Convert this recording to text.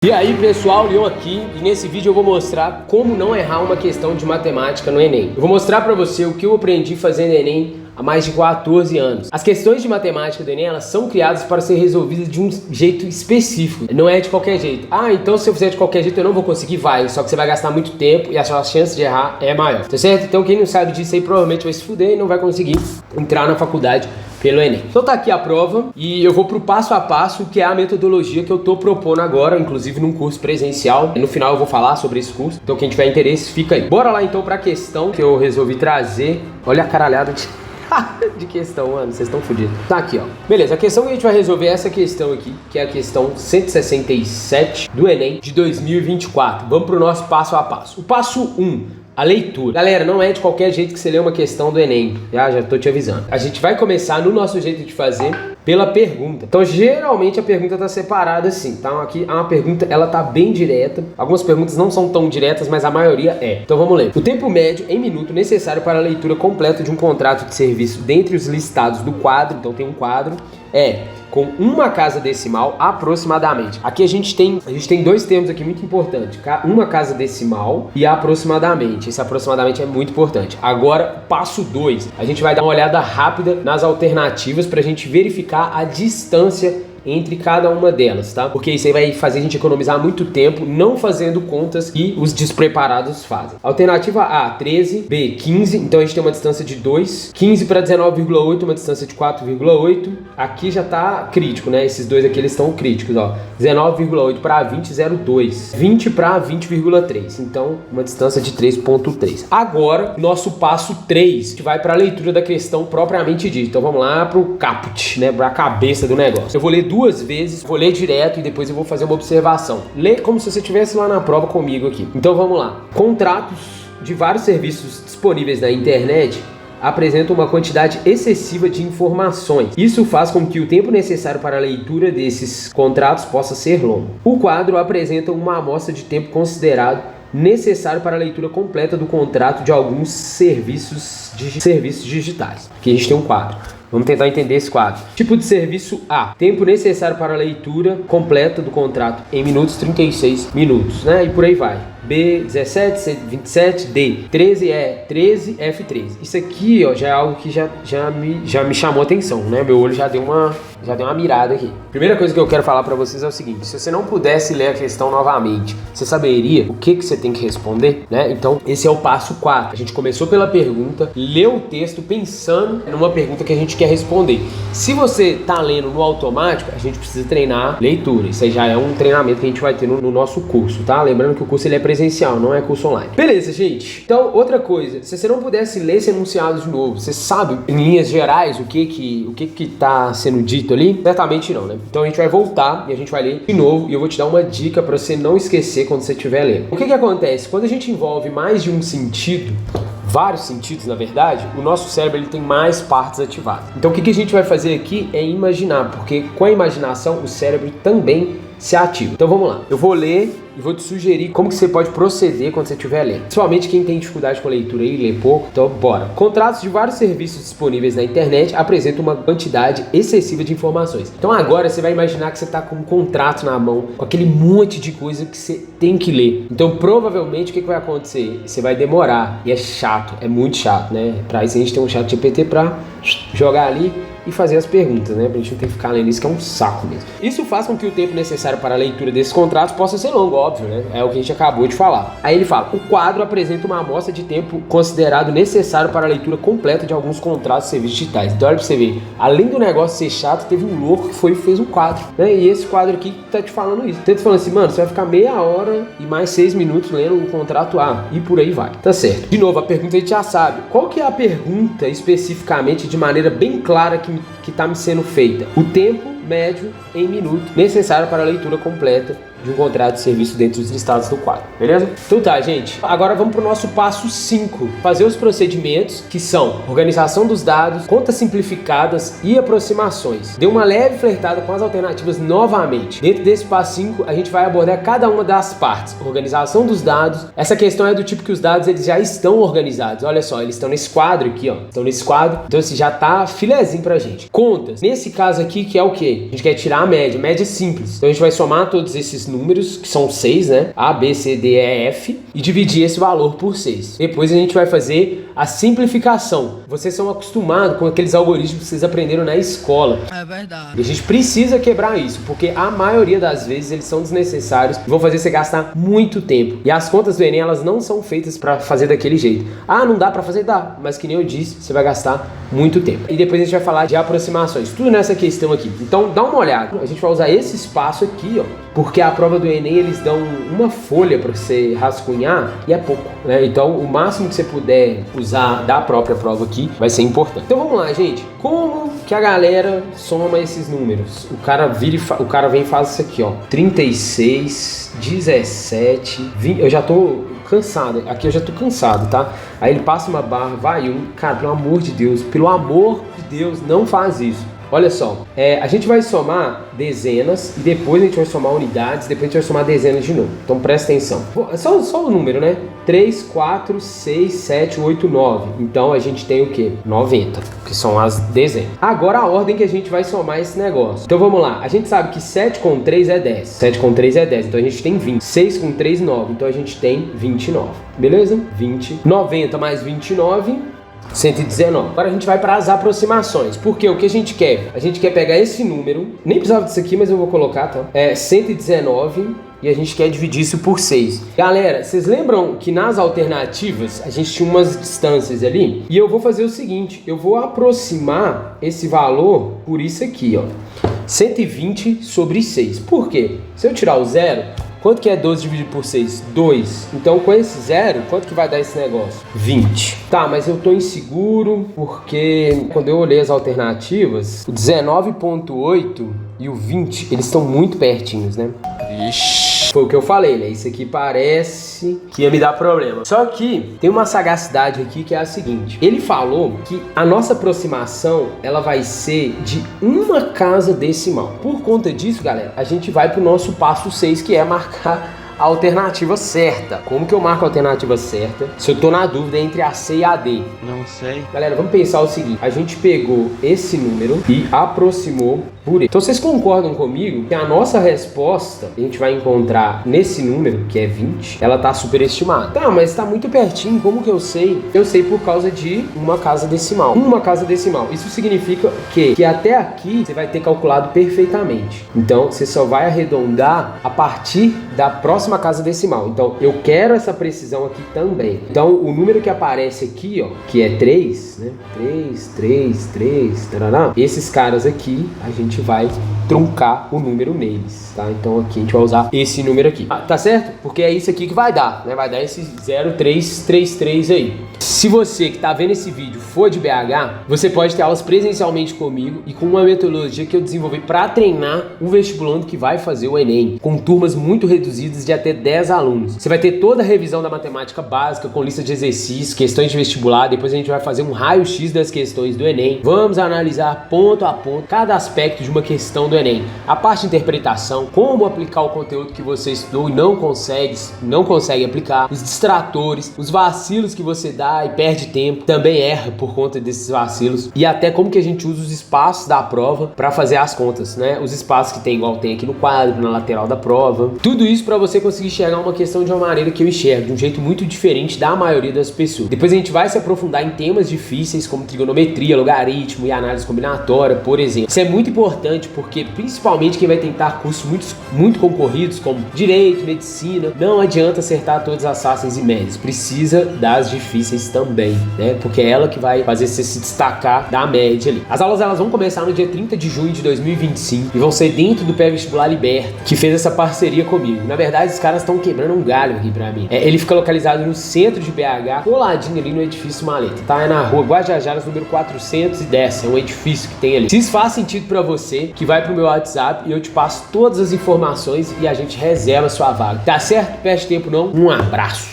E aí pessoal, Leon aqui, e nesse vídeo eu vou mostrar como não errar uma questão de matemática no Enem. Eu vou mostrar pra você o que eu aprendi fazendo Enem há mais de 14 anos. As questões de matemática do Enem, elas são criadas para ser resolvidas de um jeito específico, não é de qualquer jeito. Ah, então se eu fizer de qualquer jeito eu não vou conseguir? Vai, só que você vai gastar muito tempo e a sua chance de errar é maior, tá certo? Então quem não sabe disso aí provavelmente vai se fuder e não vai conseguir entrar na faculdade pelo Enem. Então tá aqui a prova e eu vou pro passo a passo, que é a metodologia que eu tô propondo agora, inclusive num curso presencial. No final eu vou falar sobre esse curso, então quem tiver interesse fica aí. Bora lá então pra questão que eu resolvi trazer. Olha a caralhada de questão, mano, vocês estão fodidos. Tá aqui, ó. Beleza, a questão que a gente vai resolver é essa questão aqui, que é a questão 167 do Enem de 2024. Vamos pro nosso passo a passo. O passo 1. A leitura. Galera, não é de qualquer jeito que você lê uma questão do Enem. Já tô te avisando. A gente vai começar no nosso jeito de fazer pela pergunta. Então, geralmente a pergunta tá separada assim, tá? Aqui uma pergunta, ela tá bem direta. Algumas perguntas não são tão diretas, mas a maioria é. Então, vamos ler. O tempo médio em minuto necessário para a leitura completa de um contrato de serviço dentre os listados do quadro, então tem um quadro, com uma casa decimal aproximadamente. Aqui a gente tem dois termos aqui muito importantes. Uma casa decimal e aproximadamente. Esse aproximadamente é muito importante. Agora, passo 2. A gente vai dar uma olhada rápida nas alternativas para a gente verificar a distância entre cada uma delas, tá? Porque isso aí vai fazer a gente economizar muito tempo não fazendo contas que os despreparados fazem. Alternativa A, 13, B, 15, então a gente tem uma distância de 2, 15 para 19,8, uma distância de 4,8, aqui já tá crítico, né? Esses dois aqui, eles estão críticos, ó, 19,8 para 20, 0,2, 20 para 20,3, então uma distância de 3,3. Agora, nosso passo 3, a gente vai para a leitura da questão propriamente dita, então vamos lá pro caput, né? Pra cabeça do negócio. Eu vou ler duas vezes, vou ler direto e depois eu vou fazer uma observação. Lê como se você estivesse lá na prova comigo aqui. Então vamos lá. Contratos de vários serviços disponíveis na internet apresentam uma quantidade excessiva de informações. Isso faz com que o tempo necessário para a leitura desses contratos possa ser longo. O quadro apresenta uma amostra de tempo considerado necessário para a leitura completa do contrato de alguns serviços digitais. Aqui a gente tem um quadro. Vamos tentar entender esse quadro. Tipo de serviço A. Tempo necessário para a leitura completa do contrato em minutos, 36 minutos, né? E por aí vai. B, 17, C, 27, D, 13, E, 13, F, 13. Isso aqui, ó, já é algo que já me chamou a atenção, né? Meu olho já deu uma mirada aqui. Primeira coisa que eu quero falar pra vocês é o seguinte: se você não pudesse ler a questão novamente, você saberia o que você tem que responder, né? Então, esse é o passo 4. A gente começou pela pergunta, leu o texto pensando numa pergunta que a gente quer responder. Se você tá lendo no automático, a gente precisa treinar leitura. Isso aí já é um treinamento que a gente vai ter no nosso curso, tá? Lembrando que o curso ele é presencial, não é curso online. Beleza, gente. Então, outra coisa, se você não pudesse ler esse enunciado de novo, você sabe, em linhas gerais, o que tá sendo dito ali? Certamente não, né? Então a gente vai voltar e a gente vai ler de novo e eu vou te dar uma dica para você não esquecer quando você estiver lendo. O que acontece? Quando a gente envolve mais de um sentido, vários sentidos na verdade, o nosso cérebro ele tem mais partes ativadas. Então o que a gente vai fazer aqui é imaginar, porque com a imaginação o cérebro também se ativa. Então vamos lá, eu vou ler e vou te sugerir como que você pode proceder quando você estiver lendo. Principalmente quem tem dificuldade com a leitura e lê pouco, então bora. Contratos de vários serviços disponíveis na internet apresentam uma quantidade excessiva de informações. Então agora você vai imaginar que você está com um contrato na mão, com aquele monte de coisa que você tem que ler. Então provavelmente o que vai acontecer? Você vai demorar e é chato, é muito chato, né? Pra isso a gente tem um chat GPT pra jogar ali e fazer as perguntas, né? Pra gente não ter que ficar lendo isso, que é um saco mesmo. Isso faz com que o tempo necessário para a leitura desses contratos possa ser longo, óbvio, né? É o que a gente acabou de falar. Aí ele fala: o quadro apresenta uma amostra de tempo considerado necessário para a leitura completa de alguns contratos de serviços digitais. Então olha pra você ver, além do negócio ser chato, teve um louco que fez um quadro, né? E esse quadro aqui tá te falando isso. Tenta falando assim, mano, você vai ficar meia hora e mais 6 minutos lendo um contrato A, e por aí vai. Tá certo. De novo, a pergunta a gente já sabe. Qual que é a pergunta especificamente, de maneira bem clara, que tá me sendo feita? O tempo médio em minuto necessário para a leitura completa de um contrato de serviço dentro dos listados do quadro, beleza? Então tá, gente. Agora vamos pro nosso passo 5. Fazer os procedimentos que são organização dos dados, contas simplificadas e aproximações. Dê uma leve flertada com as alternativas novamente. Dentro desse passo 5, a gente vai abordar cada uma das partes. Organização dos dados. Essa questão é do tipo que os dados eles já estão organizados. Olha só, eles estão nesse quadro aqui, ó. Estão nesse quadro. Então esse já tá filezinho pra gente. Contas. Nesse caso aqui, que é o quê? quê? A gente quer tirar a média simples. Então a gente vai somar todos esses números, que são 6, né? A, B, C, D, E, F, e dividir esse valor por 6. Depois a gente vai fazer a simplificação. Vocês são acostumados com aqueles algoritmos que vocês aprenderam na escola. É verdade. E a gente precisa quebrar isso, porque a maioria das vezes eles são desnecessários e vão fazer você gastar muito tempo. E as contas do Enem, elas não são feitas para fazer daquele jeito. Ah, não dá para fazer? Dá. Mas que nem eu disse, você vai gastar muito tempo. E depois a gente vai falar de aproximações. Tudo nessa questão aqui. Então, dá uma olhada. A gente vai usar esse espaço aqui, ó. Porque a prova do Enem, eles dão uma folha para você rascunhar e é pouco, né? Então, o máximo que você puder usar da própria prova aqui vai ser importante. Então, vamos lá, gente. Como que a galera soma esses números? O cara vem e faz isso aqui, ó. 36, 17, 20... Eu já tô cansado. Aqui eu já tô cansado, tá? Aí ele passa uma barra, vai um... Cara, pelo amor de Deus, não faz isso. Olha só, a gente vai somar dezenas e depois a gente vai somar unidades, depois a gente vai somar dezenas de novo. Então presta atenção. Só o número, né? 3, 4, 6, 7, 8, 9. Então a gente tem o quê? 90, que são as dezenas. Agora a ordem que a gente vai somar esse negócio. Então vamos lá. A gente sabe que 7 com 3 é 10. 7 com 3 é 10, então a gente tem 20. 6 com 3, 9. Então a gente tem 29. Beleza? 20. 90 mais 29... 119. Agora a gente vai para as aproximações. Porque o que a gente quer? A gente quer pegar esse número, nem precisava disso aqui, mas eu vou colocar, tá? 119 e a gente quer dividir isso por 6. Galera, vocês lembram que nas alternativas a gente tinha umas distâncias ali? E eu vou fazer o seguinte, eu vou aproximar esse valor por isso aqui, ó. 120 sobre 6. Por quê? Se eu tirar o zero, quanto que é 12 dividido por 6? 2. Então, com esse zero, quanto que vai dar esse negócio? 20. Tá, mas eu tô inseguro porque quando eu olhei as alternativas, o 19,8 e o 20, eles estão muito pertinhos, né? Ixi. Foi o que eu falei, né? Isso aqui parece que ia me dar problema. Só que tem uma sagacidade aqui que é a seguinte. Ele falou que a nossa aproximação, ela vai ser de uma casa decimal. Por conta disso, galera, a gente vai pro nosso passo 6, que é marcar a alternativa certa. Como que eu marco a alternativa certa se eu tô na dúvida entre a C e a D? Não sei. Galera, vamos pensar o seguinte. A gente pegou esse número e aproximou por ele. Então vocês concordam comigo que a nossa resposta a gente vai encontrar nesse número, que é 20, ela tá superestimada. Tá, mas tá muito pertinho, como que eu sei? Eu sei por causa de uma casa decimal. Uma casa decimal. Isso significa que até aqui você vai ter calculado perfeitamente. Então você só vai arredondar a partir da próxima casa decimal. Então eu quero essa precisão aqui também. Então o número que aparece aqui, ó, que é 3, né? 3, tarará. Esses caras aqui, a gente vai truncar o número neles, tá? Então aqui a gente vai usar esse número aqui. Tá certo? Porque é isso aqui que vai dar, né? Vai dar esse 0333 aí. Se você que tá vendo esse vídeo for de BH, você pode ter aulas presencialmente comigo e com uma metodologia que eu desenvolvi para treinar o vestibulando que vai fazer o Enem, com turmas muito reduzidas de até 10 alunos. Você vai ter toda a revisão da matemática básica com lista de exercícios, questões de vestibular, depois a gente vai fazer um raio-x das questões do Enem. Vamos analisar ponto a ponto cada aspecto de uma questão do Enem. A parte de interpretação, como aplicar o conteúdo que você estudou e não consegue aplicar, os distratores, os vacilos que você dá e perde tempo, também erra por conta desses vacilos, e até como que a gente usa os espaços da prova para fazer as contas, né? Os espaços que tem igual tem aqui no quadro, na lateral da prova. Tudo isso para você conseguir enxergar uma questão de uma maneira que eu enxergo, de um jeito muito diferente da maioria das pessoas. Depois a gente vai se aprofundar em temas difíceis como trigonometria, logaritmo e análise combinatória, por exemplo. Isso é muito importante porque principalmente quem vai tentar cursos muito concorridos como direito, medicina, não adianta acertar todas as fáceis e médias, precisa das difíceis também, né? Porque é ela que vai fazer você se destacar da média ali. As aulas elas vão começar no dia 30 de junho de 2025 e vão ser dentro do Pré-Vestibular Liberta, que fez essa parceria comigo. Na verdade, os caras estão quebrando um galho aqui pra mim. Ele fica localizado no centro de BH, coladinho ali no edifício Maleta, tá? É na rua Guajajaras, número 410, é um edifício que tem ali. Se isso faz sentido pra você, que vai pro meu WhatsApp e eu te passo todas as informações e a gente reserva a sua vaga. Tá certo? Perde tempo não. Um abraço.